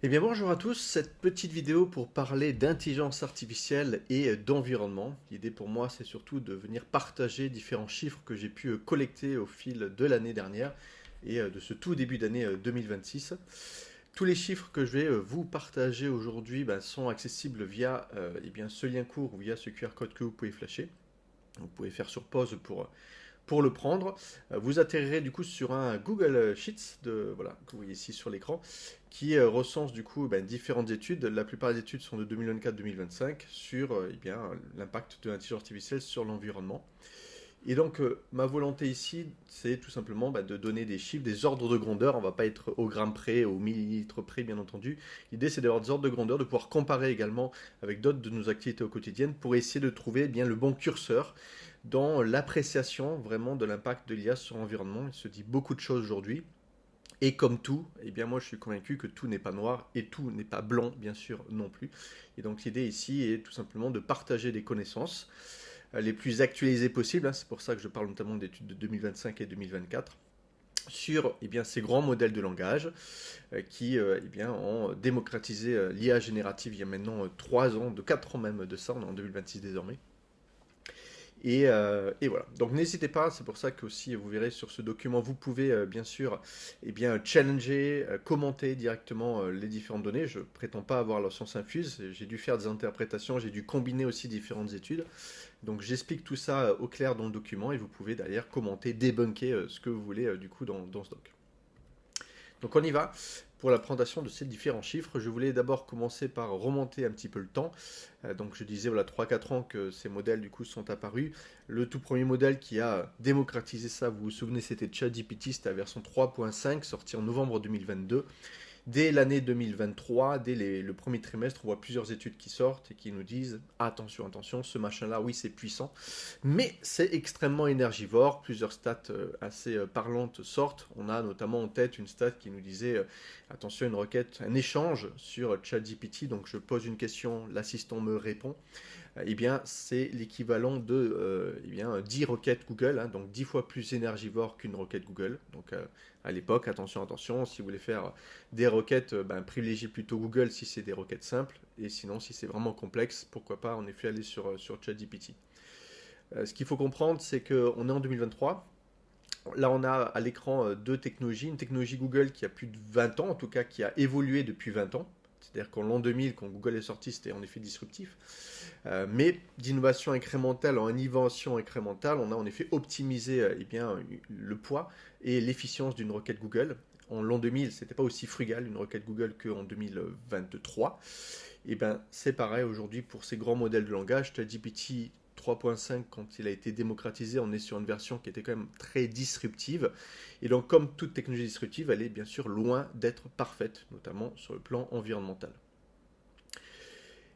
Eh bien bonjour à tous, cette petite vidéo pour parler d'intelligence artificielle et d'environnement. L'idée pour moi c'est surtout de venir partager différents chiffres que j'ai pu collecter au fil de l'année dernière et de ce tout début d'année 2026. Tous les chiffres que je vais vous partager aujourd'hui sont accessibles via eh bien, ce lien court ou via ce QR code que vous pouvez flasher. Vous pouvez faire sur pause pour le prendre. Vous atterrirez du coup sur un Google Sheets voilà, que vous voyez ici sur l'écran qui recense du coup différentes études. La plupart des études sont de 2024-2025 sur eh bien, l'impact de l'intelligence artificielle sur l'environnement. Et donc ma volonté ici, c'est tout simplement de donner des chiffres, des ordres de grandeur. On ne va pas être au gramme près, au millilitre près, bien entendu. L'idée, c'est d'avoir des ordres de grandeur, de pouvoir comparer également avec d'autres de nos activités au quotidien pour essayer de trouver bien le bon curseur dans l'appréciation vraiment de l'impact de l'IA sur l'environnement. Il se dit beaucoup de choses aujourd'hui. Et comme tout, eh bien moi je suis convaincu que tout n'est pas noir et tout n'est pas blanc, bien sûr, non plus. Et donc l'idée ici est tout simplement de partager des connaissances les plus actualisées possibles. C'est pour ça que je parle notamment d'études de 2025 et 2024 sur eh bien, ces grands modèles de langage qui eh bien, ont démocratisé l'IA générative il y a maintenant 3 ans, de 4 ans même de ça, on est en 2026 désormais. Et voilà. Donc n'hésitez pas, c'est pour ça que aussi vous verrez sur ce document, vous pouvez bien sûr eh bien, challenger, commenter directement les différentes données. Je ne prétends pas avoir la science infuse, j'ai dû faire des interprétations, j'ai dû combiner aussi différentes études. Donc j'explique tout ça au clair dans le document et vous pouvez d'ailleurs commenter, débunker ce que vous voulez du coup dans ce doc. Donc on y va pour la présentation de ces différents chiffres. Je voulais d'abord commencer par remonter un petit peu le temps. Donc je disais voilà 3-4 ans que ces modèles du coup sont apparus. Le tout premier modèle qui a démocratisé ça, vous vous souvenez, c'était ChatGPT, c'était la version 3.5 sortie en novembre 2022. Dès l'année 2023, dès le premier trimestre, on voit plusieurs études qui sortent et qui nous disent attention, attention, ce machin-là, oui, c'est puissant, mais c'est extrêmement énergivore. Plusieurs stats assez parlantes sortent. On a notamment en tête une stat qui nous disait attention, une requête, un échange sur ChatGPT. Donc je pose une question, l'assistant me répond. Eh bien, c'est l'équivalent de eh bien, 10 requêtes Google, donc 10 fois plus énergivore qu'une requête Google. Donc, à l'époque, attention, attention, si vous voulez faire des requêtes, privilégiez plutôt Google si c'est des requêtes simples, et sinon, si c'est vraiment complexe, pourquoi pas en effet aller sur ChatGPT. Ce qu'il faut comprendre, c'est qu'on est en 2023. Là, on a à l'écran deux technologies. Une technologie Google qui a plus de 20 ans, en tout cas qui a évolué depuis 20 ans. C'est-à-dire qu'en l'an 2000, quand Google est sorti, c'était en effet disruptif. Mais d'innovation incrémentale en innovation incrémentale, on a en effet optimisé eh bien, le poids et l'efficience d'une requête Google. En l'an 2000, c'était pas aussi frugal une requête Google qu'en 2023. Et ben c'est pareil aujourd'hui pour ces grands modèles de langage. ChatGPT 3.5, quand il a été démocratisé, on est sur une version qui était quand même très disruptive. Et donc, comme toute technologie disruptive, elle est bien sûr loin d'être parfaite, notamment sur le plan environnemental.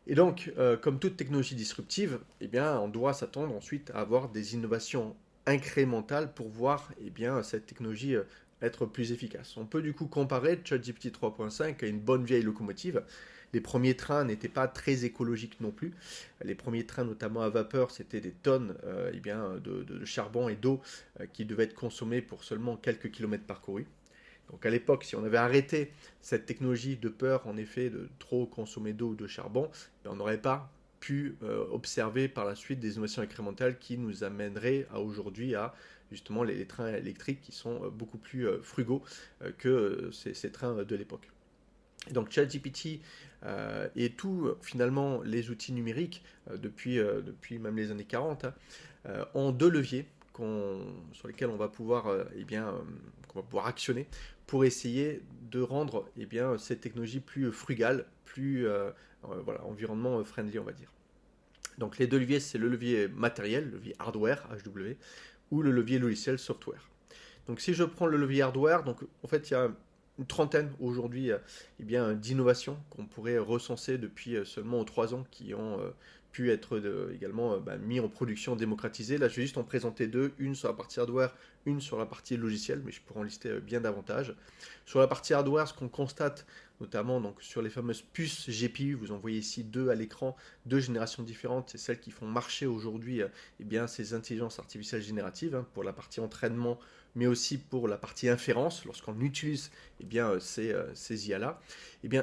Et donc, comme toute technologie disruptive, eh bien, on doit s'attendre ensuite à avoir des innovations incrémentales pour voir eh bien, cette technologie être plus efficace. On peut du coup comparer ChatGPT 3.5 à une bonne vieille locomotive. Les premiers trains n'étaient pas très écologiques non plus. Les premiers trains, notamment à vapeur, c'était des tonnes eh bien, de charbon et d'eau qui devaient être consommées pour seulement quelques kilomètres parcourus. Donc à l'époque, si on avait arrêté cette technologie de peur, en effet, de trop consommer d'eau ou de charbon, on n'aurait pas pu observer par la suite des innovations incrémentales qui nous amèneraient à aujourd'hui à justement les trains électriques qui sont beaucoup plus frugaux que ces trains de l'époque. Et donc ChatGPT et tout finalement les outils numériques depuis même les années 40 ont deux leviers sur lesquels on va pouvoir, qu'on va pouvoir actionner pour essayer de rendre cette technologie plus frugale, plus voilà, environnement friendly, on va dire. Donc les deux leviers, c'est le levier matériel, le levier hardware, HW, ou le levier logiciel, software. Donc si je prends le levier hardware, donc en fait il y a une trentaine aujourd'hui d'innovations qu'on pourrait recenser depuis seulement 3 ans qui ont pu être également mis en production, démocratisées. Là, je vais juste en présenter deux, une sur la partie hardware, une sur la partie logicielle, mais je pourrais en lister bien davantage. Sur la partie hardware, ce qu'on constate, notamment donc, sur les fameuses puces GPU, vous en voyez ici deux à l'écran, deux générations différentes, c'est celles qui font marcher aujourd'hui ces intelligences artificielles génératives pour la partie entraînement mais aussi pour la partie inférence, lorsqu'on utilise ces IA-là,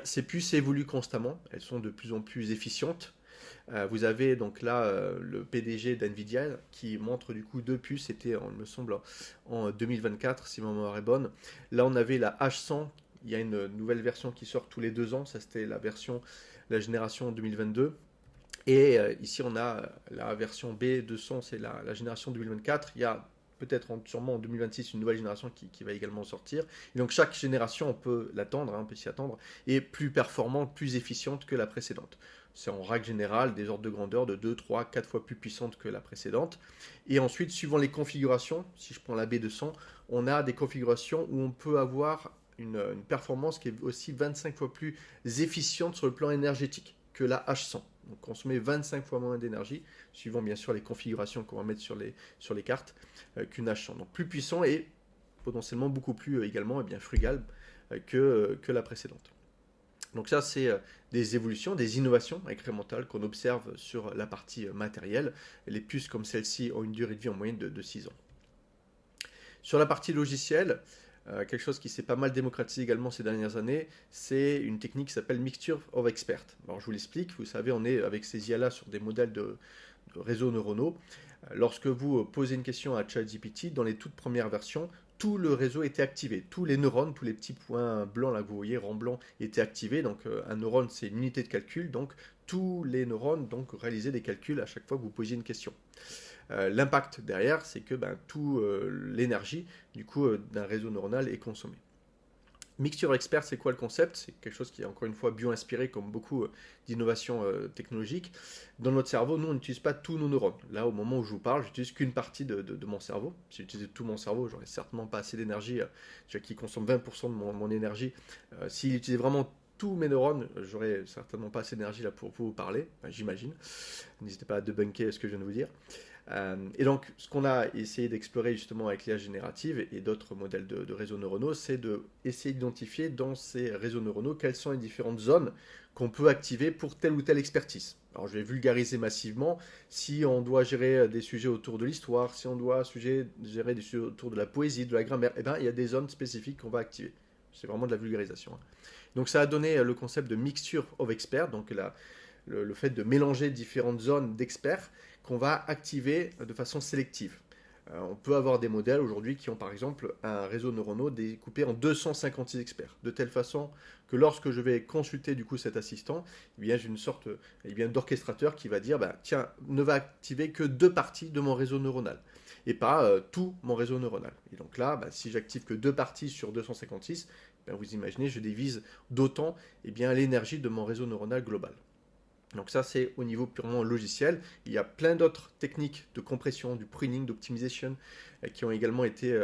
ces puces évoluent constamment, elles sont de plus en plus efficientes. Vous avez donc là le PDG d'NVIDIA qui montre du coup deux puces, c'était, il me semble, en 2024, si ma mémoire est bonne. Là, on avait la H100, il y a une nouvelle version qui sort tous les 2 ans, ça c'était la génération 2022. Et ici, on a la version B200, c'est la génération 2024. Il y a peut-être sûrement en 2026 une nouvelle génération qui va également sortir. Et donc chaque génération, on peut l'attendre, on peut s'y attendre, est plus performante, plus efficiente que la précédente. C'est en règle générale des ordres de grandeur de 2, 3, 4 fois plus puissante que la précédente. Et ensuite, suivant les configurations, si je prends la B200, on a des configurations où on peut avoir une performance qui est aussi 25 fois plus efficiente sur le plan énergétique que la H100. Donc consommer 25 fois moins d'énergie, suivant bien sûr les configurations qu'on va mettre sur les cartes, qu'une H100. Donc plus puissant et potentiellement beaucoup plus également frugal que la précédente. Donc ça, c'est des évolutions, des innovations incrémentales qu'on observe sur la partie matérielle. Les puces comme celle-ci ont une durée de vie en moyenne de 6 ans. Sur la partie logicielle, quelque chose qui s'est pas mal démocratisé également ces dernières années, c'est une technique qui s'appelle Mixture of Experts. Alors je vous l'explique, vous savez, on est avec ces IA-là sur des modèles de réseaux neuronaux. Lorsque vous posez une question à ChatGPT, dans les toutes premières versions, tout le réseau était activé. Tous les neurones, tous les petits points blancs là que vous voyez, ronds blancs, étaient activés. Donc un neurone, c'est une unité de calcul. Donc tous les neurones réalisaient des calculs à chaque fois que vous posiez une question. L'impact derrière, c'est que toute l'énergie du coup d'un réseau neuronal est consommée. Mixture Expert, c'est quoi le concept? C'est quelque chose qui est encore une fois bio-inspiré comme beaucoup d'innovations technologiques. Dans notre cerveau, nous, on n'utilise pas tous nos neurones. Là, au moment où je vous parle, j'utilise qu'une partie de mon cerveau. Si j'utilisais tout mon cerveau, j'aurais certainement pas assez d'énergie, qui consomme 20% de mon énergie. S'il utilisait vraiment tous mes neurones, j'aurais certainement pas assez d'énergie là pour vous parler, j'imagine. N'hésitez pas à debunker ce que je viens de vous dire. Et donc, ce qu'on a essayé d'explorer justement avec l'IA générative et d'autres modèles de réseaux neuronaux, c'est d'essayer d'identifier dans ces réseaux neuronaux quelles sont les différentes zones qu'on peut activer pour telle ou telle expertise. Alors, je vais vulgariser massivement. Si on doit gérer des sujets autour de l'histoire, si on doit gérer des sujets autour de la poésie, de la grammaire, il y a des zones spécifiques qu'on va activer. C'est vraiment de la vulgarisation. Donc, ça a donné le concept de mixture of experts, donc le fait de mélanger différentes zones d'experts qu'on va activer de façon sélective. On peut avoir des modèles aujourd'hui qui ont par exemple un réseau neuronal découpé en 256 experts, de telle façon que lorsque je vais consulter du coup cet assistant, j'ai une sorte d'orchestrateur qui va dire tiens, ne va activer que 2 parties de mon réseau neuronal et pas tout mon réseau neuronal. Et donc là, si j'active que 2 parties sur 256, vous imaginez, je divise d'autant l'énergie de mon réseau neuronal global. Donc ça, c'est au niveau purement logiciel. Il y a plein d'autres techniques de compression, du pruning, d'optimisation qui ont également été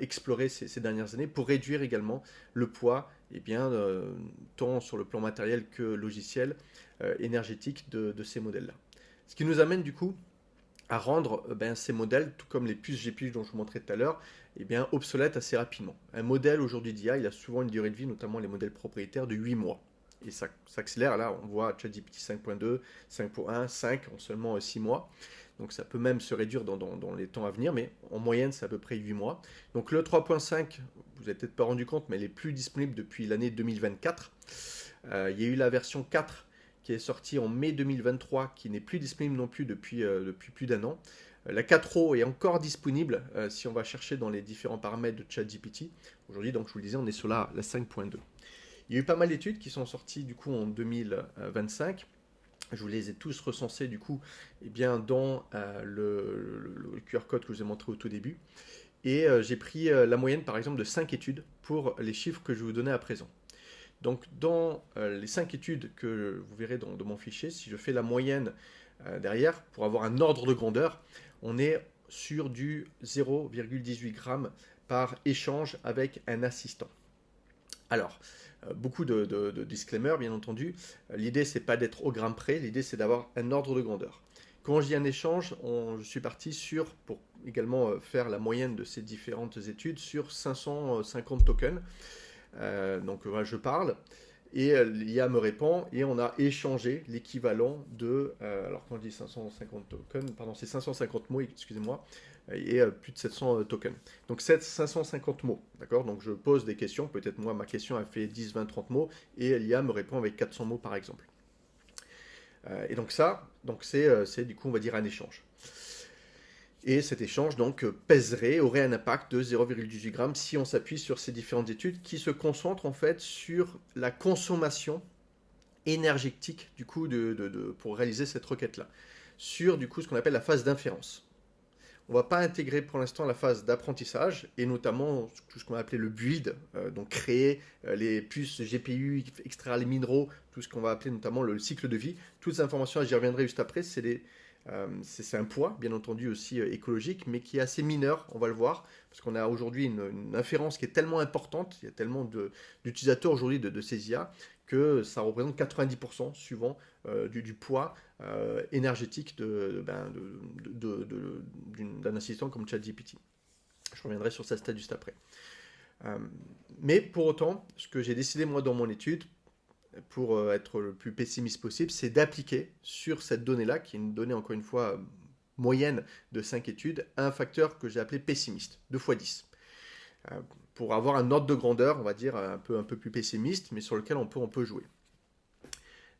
explorées ces dernières années pour réduire également le poids, tant sur le plan matériel que logiciel, énergétique de ces modèles-là. Ce qui nous amène du coup à rendre ces modèles, tout comme les puces GPU dont je vous montrais tout à l'heure, obsolètes assez rapidement. Un modèle aujourd'hui d'IA, il a souvent une durée de vie, notamment les modèles propriétaires, de 8 mois. Et ça s'accélère, là on voit ChatGPT 5.2, 5.1, 5 en seulement 6 mois. Donc ça peut même se réduire dans les temps à venir, mais en moyenne c'est à peu près 8 mois. Donc le 3.5, vous n'avez peut-être pas rendu compte, mais il est plus disponible depuis l'année 2024. Il y a eu la version 4 qui est sortie en mai 2023, qui n'est plus disponible non plus depuis plus d'un an. La 4O est encore disponible si on va chercher dans les différents paramètres de ChatGPT. Aujourd'hui, donc je vous le disais, on est sur la 5.2. Il y a eu pas mal d'études qui sont sorties du coup en 2025. Je vous les ai tous recensés du coup dans le QR code que je vous ai montré au tout début. Et j'ai pris la moyenne par exemple de 5 études pour les chiffres que je vais vous donner à présent. Donc dans les 5 études que vous verrez dans mon fichier, si je fais la moyenne derrière, pour avoir un ordre de grandeur, on est sur du 0,18 g par échange avec un assistant. Alors, beaucoup de disclaimers, bien entendu. L'idée, c'est pas d'être au gramme près, l'idée, c'est d'avoir un ordre de grandeur. Quand je dis un échange, je suis parti pour également faire la moyenne de ces différentes études, sur 550 tokens. Donc voilà, je parle, et l'IA me répond, et on a échangé l'équivalent de, alors quand je dis 550 tokens, pardon, c'est 550 mots, excusez-moi, et plus de 700 tokens. Donc 550 mots, d'accord? Donc je pose des questions, peut-être moi ma question a fait 10, 20, 30 mots, et l'IA me répond avec 400 mots par exemple. Et donc ça, c'est du coup on va dire un échange. Et cet échange donc aurait un impact de 0,18 grammes si on s'appuie sur ces différentes études qui se concentrent en fait sur la consommation énergétique du coup pour réaliser cette requête-là. Sur du coup ce qu'on appelle la phase d'inférence. On ne va pas intégrer pour l'instant la phase d'apprentissage et notamment tout ce qu'on va appeler le build, donc créer les puces GPU, extraire les minéraux, tout ce qu'on va appeler notamment le cycle de vie. Toutes ces informations, j'y reviendrai juste après, c'est un poids, bien entendu aussi écologique, mais qui est assez mineur, on va le voir, parce qu'on a aujourd'hui une inférence qui est tellement importante, il y a tellement d'utilisateurs aujourd'hui de ces IA, que ça représente 90% suivant du poids énergétique d'un assistant comme ChatGPT. Je reviendrai sur ça juste après. Mais pour autant, ce que j'ai décidé moi dans mon étude, pour être le plus pessimiste possible, c'est d'appliquer sur cette donnée-là, qui est une donnée encore une fois moyenne de 5 études, un facteur que j'ai appelé pessimiste, 2 fois 10. Pour avoir un ordre de grandeur, on va dire, un peu plus pessimiste, mais sur lequel on peut jouer.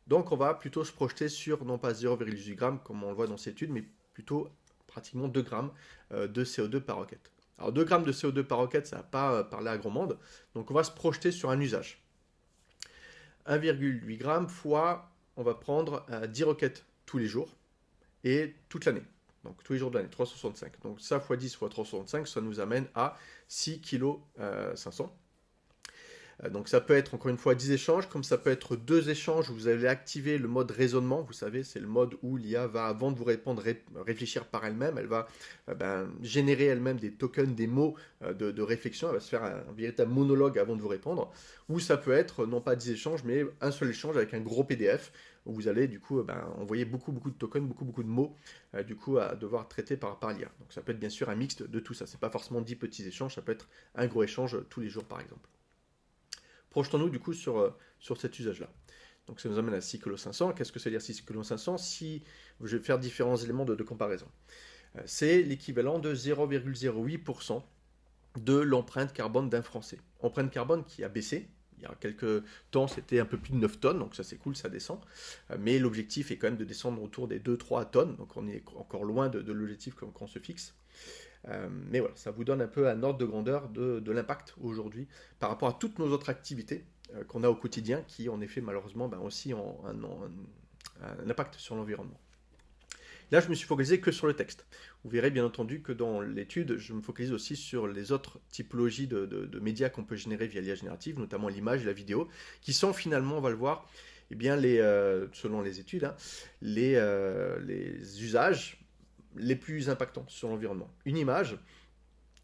Donc on va plutôt se projeter sur, non pas 0,8 g, comme on le voit dans cette étude, mais plutôt pratiquement 2 grammes de CO2 par roquette. Alors 2 grammes de CO2 par roquette, ça ne va pas parler à grand monde, donc on va se projeter sur un usage. 1,8 g fois, on va prendre 10 roquettes tous les jours et toute l'année. Donc tous les jours de l'année, 365. Donc ça fois 10 fois 365, ça nous amène à 6 kg 500. Donc ça peut être encore une fois 10 échanges, comme ça peut être 2 échanges où vous allez activer le mode raisonnement. Vous savez, c'est le mode où l'IA va, avant de vous répondre, réfléchir par elle-même. Elle va générer elle-même des tokens, des mots de réflexion. Elle va se faire un véritable monologue avant de vous répondre. Ou ça peut être non pas 10 échanges, mais un seul échange avec un gros PDF où vous allez du coup envoyer beaucoup de tokens, beaucoup de mots du coup à devoir traiter par l'IA. Donc ça peut être bien sûr un mixte de tout ça. C'est pas forcément 10 petits échanges, ça peut être un gros échange tous les jours par exemple. Projetons-nous du coup sur cet usage-là. Donc ça nous amène à 6 kg 500. Qu'est-ce que ça veut dire 6 kg 500? Si je vais faire différents éléments de comparaison. C'est l'équivalent de 0,08% de l'empreinte carbone d'un Français. Empreinte carbone qui a baissé. Il y a quelques temps, c'était un peu plus de 9 tonnes, donc ça c'est cool, ça descend. Mais l'objectif est quand même de descendre autour des 2-3 tonnes, donc on est encore loin de l'objectif qu'on se fixe. Mais voilà, ça vous donne un peu un ordre de grandeur de l'impact aujourd'hui par rapport à toutes nos autres activités qu'on a au quotidien qui en effet malheureusement aussi ont un impact sur l'environnement. Là, je me suis focalisé que sur le texte. Vous verrez bien entendu que dans l'étude, je me focalise aussi sur les autres typologies de médias qu'on peut générer via l'IA générative, notamment l'image et la vidéo, qui sont finalement, on va le voir, eh bien selon les études, les usages les plus impactants sur l'environnement. Une image,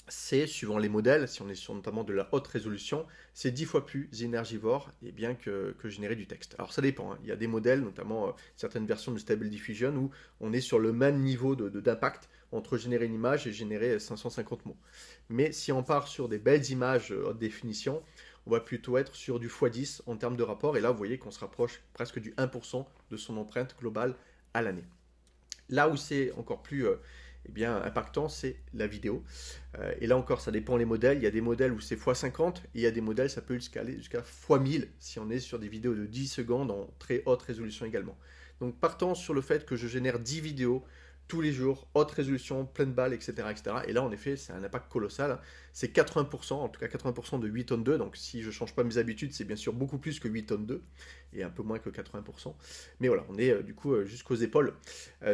c'est, suivant les modèles, si on est sur notamment de la haute résolution, c'est 10 fois plus énergivore que générer du texte. Alors ça dépend, il y a des modèles, notamment certaines versions de Stable Diffusion, où on est sur le même niveau d'impact entre générer une image et générer 550 mots. Mais si on part sur des belles images haute définition, on va plutôt être sur du x10 en termes de rapport, et là vous voyez qu'on se rapproche presque du 1% de son empreinte globale à l'année. Là où c'est encore plus impactant, c'est la vidéo. Et là encore, ça dépend des modèles. Il y a des modèles où c'est x50 et il y a des modèles, ça peut aller jusqu'à x1000 si on est sur des vidéos de 10 secondes en très haute résolution également. Donc partant sur le fait que je génère 10 vidéos tous les jours, haute résolution, pleine balle, etc., etc. Et là, en effet, c'est un impact colossal. C'est 80%, en tout cas 80% de 8 tonnes 2. Donc si je ne change pas mes habitudes, c'est bien sûr beaucoup plus que 8 tonnes 2 et un peu moins que 80%. Mais voilà, on est du coup jusqu'aux épaules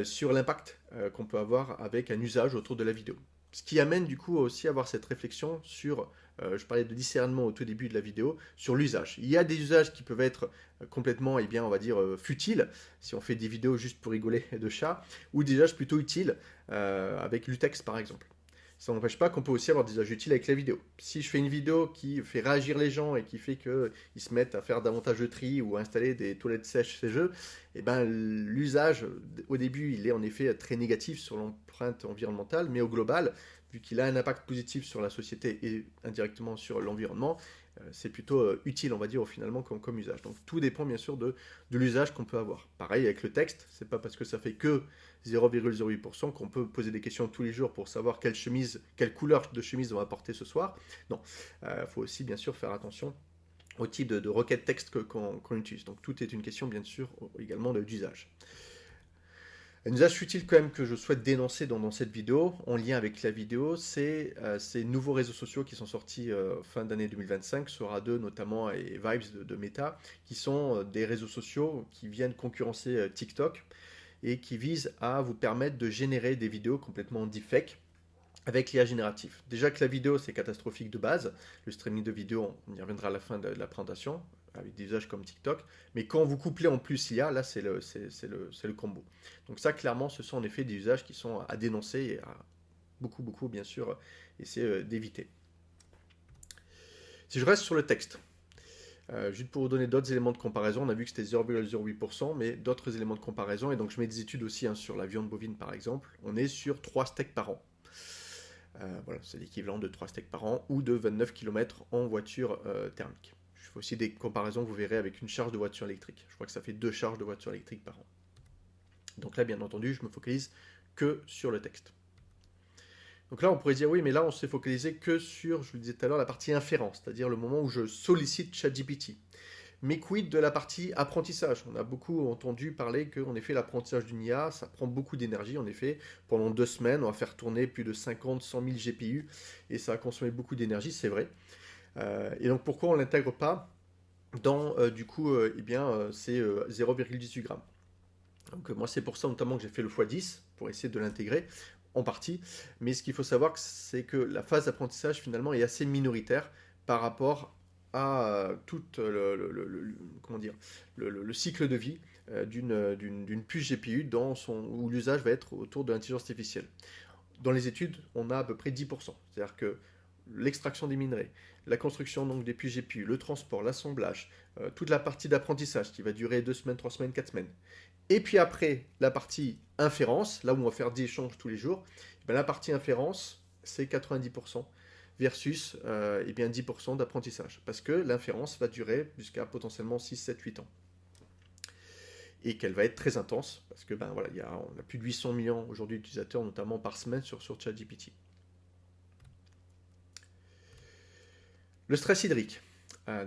sur l'impact qu'on peut avoir avec un usage autour de la vidéo. Ce qui amène du coup aussi à avoir cette réflexion sur, je parlais de discernement au tout début de la vidéo, sur l'usage. Il y a des usages qui peuvent être complètement, on va dire, futiles, si on fait des vidéos juste pour rigoler de chats, ou des usages plutôt utiles, avec l'UTEX par exemple. Ça n'empêche pas qu'on peut aussi avoir des usages utiles avec la vidéo. Si je fais une vidéo qui fait réagir les gens et qui fait qu'ils se mettent à faire davantage de tri ou à installer des toilettes sèches chez eux, l'usage, au début, il est en effet très négatif sur l'empreinte environnementale, mais au global, vu qu'il a un impact positif sur la société et indirectement sur l'environnement, C'est plutôt utile, on va dire, finalement, comme usage. Donc tout dépend bien sûr de l'usage qu'on peut avoir. Pareil avec le texte, c'est pas parce que ça fait que 0,08% qu'on peut poser des questions tous les jours pour savoir quelle couleur de chemise on va porter ce soir. Non, il faut aussi bien sûr faire attention au type de requête texte qu'on utilise. Donc tout est une question bien sûr également d'usage. Un usage futile quand même que je souhaite dénoncer dans cette vidéo, en lien avec la vidéo, c'est ces nouveaux réseaux sociaux qui sont sortis fin d'année 2025, Sora 2 notamment et Vibes de Meta, qui sont des réseaux sociaux qui viennent concurrencer TikTok et qui visent à vous permettre de générer des vidéos complètement deepfake avec l'IA génératif. Déjà que la vidéo c'est catastrophique de base, le streaming de vidéo, on y reviendra à la fin de la présentation, avec des usages comme TikTok, mais quand vous couplez en plus l'IA, là c'est le combo. Donc ça clairement ce sont en effet des usages qui sont à dénoncer et à beaucoup bien sûr essayer d'éviter. Si je reste sur le texte, juste pour vous donner d'autres éléments de comparaison, on a vu que c'était 0,08%, mais d'autres éléments de comparaison, et donc je mets des études aussi sur la viande bovine par exemple, on est sur 3 steaks par an. Voilà, c'est l'équivalent de 3 steaks par an ou de 29 km en voiture thermique. Je fais aussi des comparaisons, vous verrez, avec une charge de voiture électrique. Je crois que ça fait 2 charges de voiture électrique par an. Donc là, bien entendu, je me focalise que sur le texte. Donc là, on pourrait dire, oui, mais là, on s'est focalisé que sur, je vous le disais tout à l'heure, la partie inférence, c'est-à-dire le moment où je sollicite ChatGPT. Mais quid de la partie apprentissage? On a beaucoup entendu parler qu'en effet l'apprentissage d'une IA, ça prend beaucoup d'énergie. En effet, pendant 2 semaines, on va faire tourner plus de 50, 100 000 GPU et ça va consommer beaucoup d'énergie, c'est vrai. Et donc pourquoi on ne l'intègre pas dans ces 0,18 grammes? Donc moi c'est pour ça notamment que j'ai fait le x10 pour essayer de l'intégrer en partie. Mais ce qu'il faut savoir, c'est que la phase d'apprentissage finalement est assez minoritaire par rapport à tout le cycle de vie d'une puce GPU où l'usage va être autour de l'intelligence artificielle. Dans les études, on a à peu près 10%. C'est-à-dire que l'extraction des minerais, la construction donc des puces GPU, le transport, l'assemblage, toute la partie d'apprentissage qui va durer 2 semaines, 3 semaines, 4 semaines. Et puis après, la partie inférence, là où on va faire des échanges tous les jours, la partie inférence, c'est 90% versus 10% d'apprentissage. Parce que l'inférence va durer jusqu'à potentiellement 6, 7, 8 ans. Et qu'elle va être très intense, parce que on a plus de 800 millions aujourd'hui d'utilisateurs, notamment par semaine sur ChatGPT. Le stress hydrique,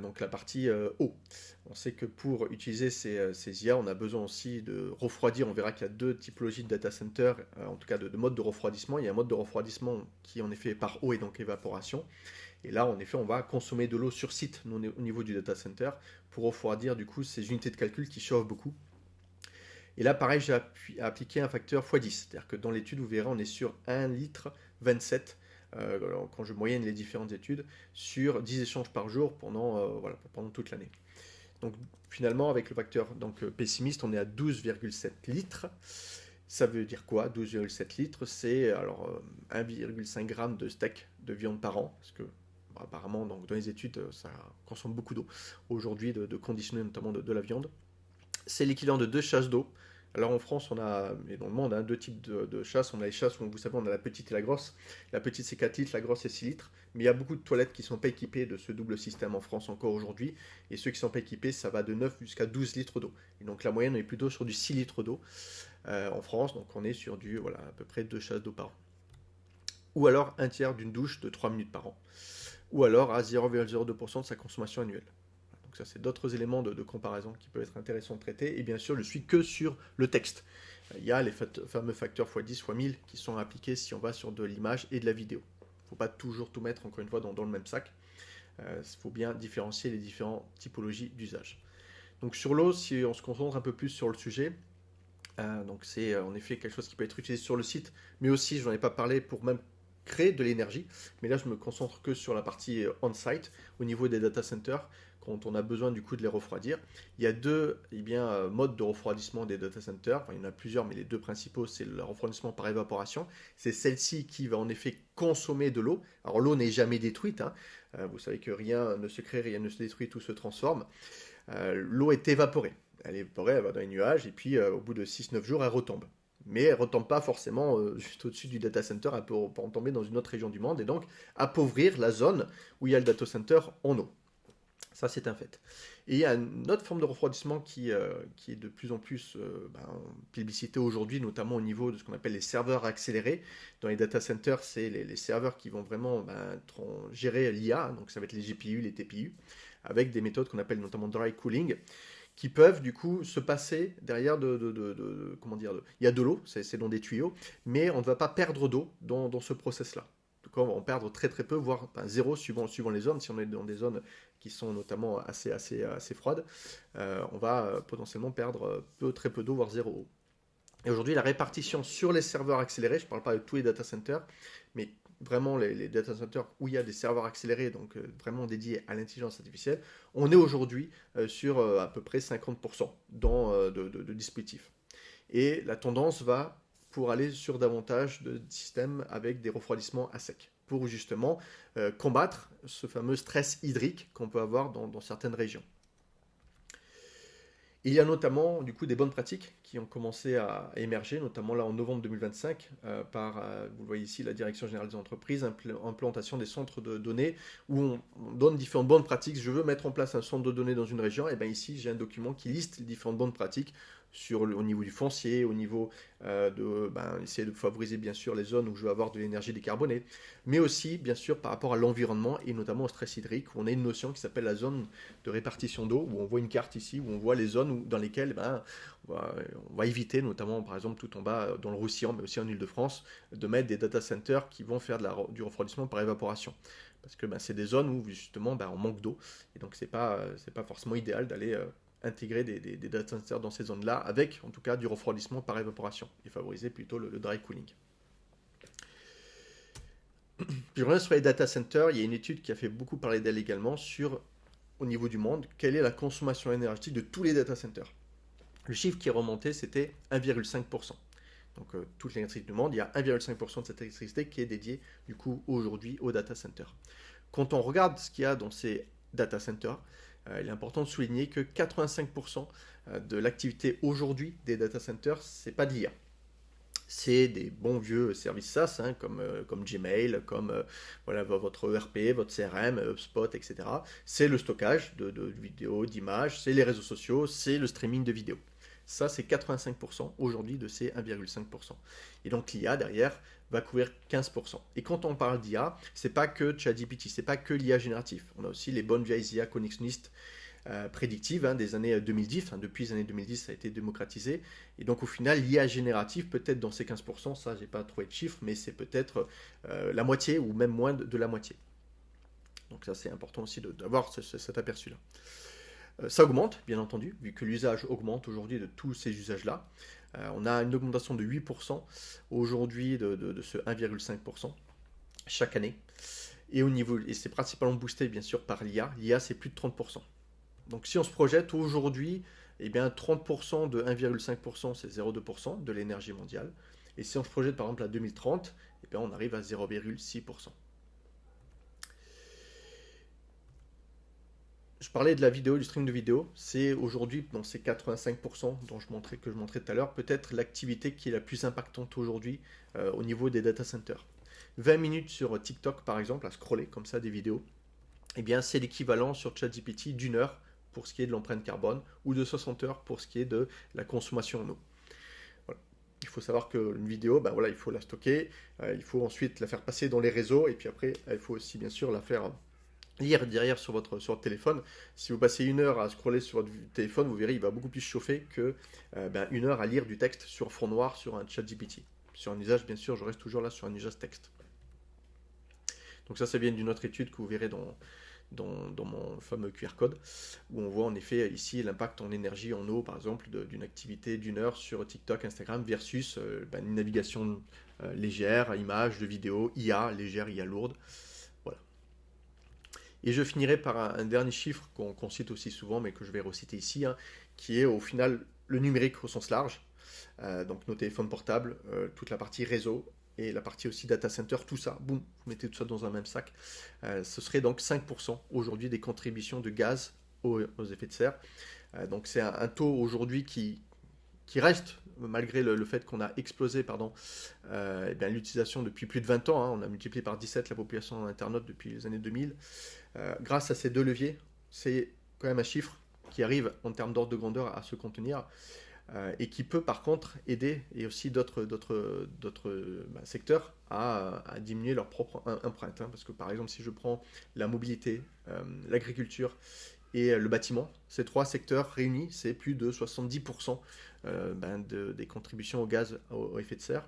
donc la partie eau. On sait que pour utiliser ces IA, on a besoin aussi de refroidir. On verra qu'il y a 2 typologies de data center, en tout cas de modes de refroidissement. Il y a un mode de refroidissement qui en effet est par eau et donc évaporation. Et là, en effet, on va consommer de l'eau sur site au niveau du data center pour refroidir du coup ces unités de calcul qui chauffent beaucoup. Et là, pareil, j'ai appliqué un facteur x10. C'est-à-dire que dans l'étude, vous verrez, on est sur 1 litre 27 quand je moyenne les différentes études, sur 10 échanges par jour pendant toute l'année. Donc finalement, avec le facteur pessimiste, on est à 12,7 litres. Ça veut dire quoi? 12,7 litres, c'est 1,5 g de steak de viande par an, parce que apparemment dans les études, ça consomme beaucoup d'eau aujourd'hui de conditionner notamment de la viande. C'est l'équivalent de 2 chasses d'eau. Alors en France, et dans le monde, on a 2 types de chasses. On a les chasses où, vous savez, on a la petite et la grosse. La petite, c'est 4 litres, la grosse, c'est 6 litres. Mais il y a beaucoup de toilettes qui ne sont pas équipées de ce double système en France encore aujourd'hui. Et ceux qui ne sont pas équipés, ça va de 9 jusqu'à 12 litres d'eau. Et donc la moyenne, on est plutôt sur du 6 litres d'eau en France. Donc on est sur à peu près 2 chasses d'eau par an. Ou alors un tiers d'une douche de 3 minutes par an. Ou alors à 0,02% de sa consommation annuelle. Donc ça, c'est d'autres éléments de comparaison qui peuvent être intéressants de traiter. Et bien sûr, je ne suis que sur le texte. Il y a les fameux facteurs x10, x1000 qui sont appliqués si on va sur de l'image et de la vidéo. Il ne faut pas toujours tout mettre, encore une fois, dans le même sac. Il faut bien différencier les différentes typologies d'usage. Donc sur l'eau, si on se concentre un peu plus sur le sujet, donc c'est en effet quelque chose qui peut être utilisé sur le site, mais aussi, je n'en ai pas parlé, pour même créer de l'énergie. Mais là, je me concentre que sur la partie on-site, au niveau des data centers, quand on a besoin du coup de les refroidir. Il y a 2 modes de refroidissement des data centers. Enfin, il y en a plusieurs, mais les 2 principaux, c'est le refroidissement par évaporation. C'est celle-ci qui va en effet consommer de l'eau. Alors l'eau n'est jamais détruite. Vous savez que rien ne se crée, rien ne se détruit, tout se transforme. L'eau est évaporée. Elle est évaporée, elle va dans les nuages, et puis au bout de 6-9 jours, elle retombe. Mais elle ne retombe pas forcément juste au-dessus du data center, elle peut en tomber dans une autre région du monde, et donc appauvrir la zone où il y a le data center en eau. Ça, c'est un fait. Et il y a une autre forme de refroidissement qui est de plus en plus plébiscitée aujourd'hui, notamment au niveau de ce qu'on appelle les serveurs accélérés. Dans les data centers, c'est les serveurs qui vont vraiment gérer l'IA, donc ça va être les GPU, les TPU, avec des méthodes qu'on appelle notamment dry cooling, qui peuvent du coup se passer derrière comment dire, il y a de l'eau, c'est dans des tuyaux, mais on ne va pas perdre d'eau dans ce process-là. Donc on va en perdre très très peu, voire zéro suivant les zones. Si on est dans des zones qui sont notamment assez froides, on va potentiellement perdre très peu d'eau, voire zéro eau. Et aujourd'hui, la répartition sur les serveurs accélérés, je ne parle pas de tous les data centers, mais vraiment les data centers où il y a des serveurs accélérés, donc vraiment dédiés à l'intelligence artificielle, on est aujourd'hui sur à peu près 50% de dispositifs. Et la tendance va pour aller sur davantage de systèmes avec des refroidissements à sec, pour justement combattre ce fameux stress hydrique qu'on peut avoir dans certaines régions. Il y a notamment du coup des bonnes pratiques qui ont commencé à émerger, notamment là en novembre 2025, vous le voyez ici, la Direction générale des entreprises, implantation des centres de données, où on donne différentes bonnes pratiques. Je veux mettre en place un centre de données dans une région, et bien ici j'ai un document qui liste les différentes bonnes pratiques au niveau du foncier, au niveau essayer de favoriser bien sûr les zones où je veux avoir de l'énergie décarbonée, mais aussi bien sûr par rapport à l'environnement et notamment au stress hydrique, où on a une notion qui s'appelle la zone de répartition d'eau, où on voit une carte ici, où on voit les zones dans lesquelles on va éviter, notamment par exemple tout en bas dans le Roussillon, mais aussi en Ile-de-France, de mettre des data centers qui vont faire du refroidissement par évaporation. Parce que c'est des zones où justement on manque d'eau, et donc c'est pas forcément idéal d'aller intégrer des data centers dans ces zones-là, avec en tout cas du refroidissement par évaporation, et favoriser plutôt le dry cooling. Je reviens sur les data centers, il y a une étude qui a fait beaucoup parler d'elle également au niveau du monde, quelle est la consommation énergétique de tous les data centers. Le chiffre qui est remonté, c'était 1,5%. Donc toute l'électricité du monde, il y a 1,5% de cette électricité qui est dédiée du coup aujourd'hui aux data centers. Quand on regarde ce qu'il y a dans ces data centers, il est important de souligner que 85% de l'activité aujourd'hui des data centers, c'est pas de l'IA. C'est des bons vieux services SaaS comme Gmail, comme votre ERP, votre CRM, HubSpot, etc. C'est le stockage de vidéos, d'images, c'est les réseaux sociaux, c'est le streaming de vidéos. Ça, c'est 85% aujourd'hui de ces 1,5%. Et donc l'IA derrière va couvrir 15%. Et quand on parle d'IA, c'est pas que ChatGPT, c'est pas que l'IA génératif. On a aussi les bonnes vieilles IA connexionnistes prédictives des années 2010. Depuis les années 2010, ça a été démocratisé. Et donc au final, l'IA générative, peut-être dans ces 15%, ça, j'ai pas trouvé de chiffre, mais c'est peut-être la moitié ou même moins de la moitié. Donc ça, c'est important aussi d'avoir cet aperçu-là. Ça augmente, bien entendu, vu que l'usage augmente aujourd'hui de tous ces usages-là. On a une augmentation de 8% aujourd'hui de ce 1,5% chaque année. Et c'est principalement boosté, bien sûr, par l'IA. L'IA, c'est plus de 30%. Donc si on se projette aujourd'hui, eh bien 30% de 1,5%, c'est 0,2% de l'énergie mondiale. Et si on se projette par exemple à 2030, eh bien on arrive à 0,6%. Je parlais de la vidéo, du stream de vidéo. C'est aujourd'hui, dans ces 85% que je montrais tout à l'heure, peut-être l'activité qui est la plus impactante aujourd'hui au niveau des data centers. 20 minutes sur TikTok, par exemple, à scroller comme ça des vidéos, eh bien c'est l'équivalent sur ChatGPT d'une heure pour ce qui est de l'empreinte carbone ou de 60 heures pour ce qui est de la consommation en eau. Voilà. Il faut savoir qu'une vidéo, il faut la stocker, il faut ensuite la faire passer dans les réseaux et puis après, il faut aussi bien sûr la faire lire derrière sur votre téléphone. Si vous passez une heure à scroller sur votre téléphone, vous verrez, il va beaucoup plus chauffer que une heure à lire du texte sur fond noir sur un ChatGPT. Sur un usage, bien sûr, je reste toujours là sur un usage texte. Donc ça vient d'une autre étude que vous verrez dans mon fameux QR code, où on voit en effet ici l'impact en énergie, en eau, par exemple, d'une activité d'une heure sur TikTok, Instagram, versus une navigation légère, images, de vidéos, IA légère, IA lourde. Voilà. Et je finirai par un dernier chiffre qu'on cite aussi souvent, mais que je vais reciter ici, qui est au final le numérique au sens large. Donc nos téléphones portables, toute la partie réseau, et la partie aussi data center, tout ça, boum, vous mettez tout ça dans un même sac. Ce serait donc 5% aujourd'hui des contributions de gaz aux effets de serre. Donc c'est un taux aujourd'hui qui reste, malgré le fait qu'on a explosé l'utilisation depuis plus de 20 ans. On a multiplié par 17 la population internaute depuis les années 2000. Grâce à ces deux leviers, c'est quand même un chiffre qui arrive en termes d'ordre de grandeur à se contenir et qui peut par contre aider et aussi d'autres secteurs à diminuer leur propre empreinte. Hein. Parce que par exemple, si je prends la mobilité, l'agriculture et le bâtiment, ces trois secteurs réunis, c'est plus de 70% des contributions au gaz au effet de serre.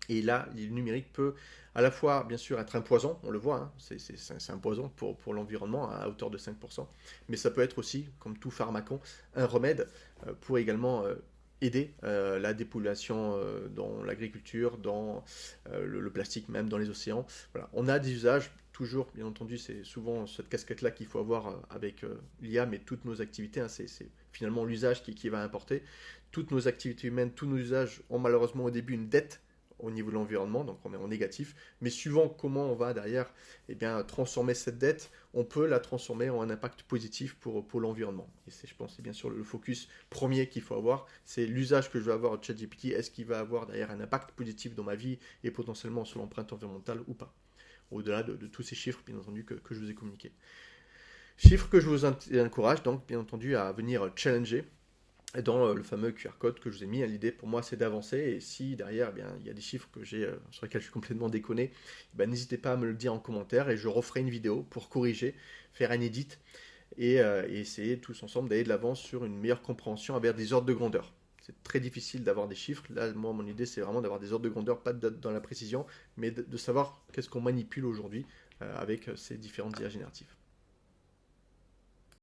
Et là, le numérique peut à la fois, bien sûr, être un poison, on le voit, hein, c'est un poison pour l'environnement à hauteur de 5%, mais ça peut être aussi, comme tout pharmacon, un remède pour également aider la dépollution dans l'agriculture, dans le plastique même, dans les océans. Voilà. On a des usages, toujours, bien entendu, c'est souvent cette casquette-là qu'il faut avoir avec l'IA, mais toutes nos activités, hein, c'est finalement l'usage qui va importer. Toutes nos activités humaines, tous nos usages ont malheureusement au début une dette au niveau de l'environnement, donc on est en négatif, mais suivant comment on va derrière eh bien, transformer cette dette, on peut la transformer en un impact positif pour l'environnement. Et c'est, je pense, c'est bien sûr le focus premier qu'il faut avoir, c'est l'usage que je vais avoir de ChatGPT, est-ce qu'il va avoir derrière un impact positif dans ma vie et potentiellement sur l'empreinte environnementale ou pas, au-delà de tous ces chiffres, bien entendu, que je vous ai communiqués. Chiffres que je vous encourage, donc, bien entendu, à venir challenger dans le fameux QR code que je vous ai mis. L'idée pour moi c'est d'avancer et si derrière eh bien, il y a des chiffres que j'ai, sur lesquels je suis complètement déconné, eh ben, n'hésitez pas à me le dire en commentaire et je referai une vidéo pour corriger, faire un edit et essayer tous ensemble d'aller de l'avant sur une meilleure compréhension avec des ordres de grandeur. C'est très difficile d'avoir des chiffres. Là, moi, mon idée, c'est vraiment d'avoir des ordres de grandeur, pas dans la précision, mais de savoir qu'est-ce qu'on manipule aujourd'hui avec ces différentes IA génératives.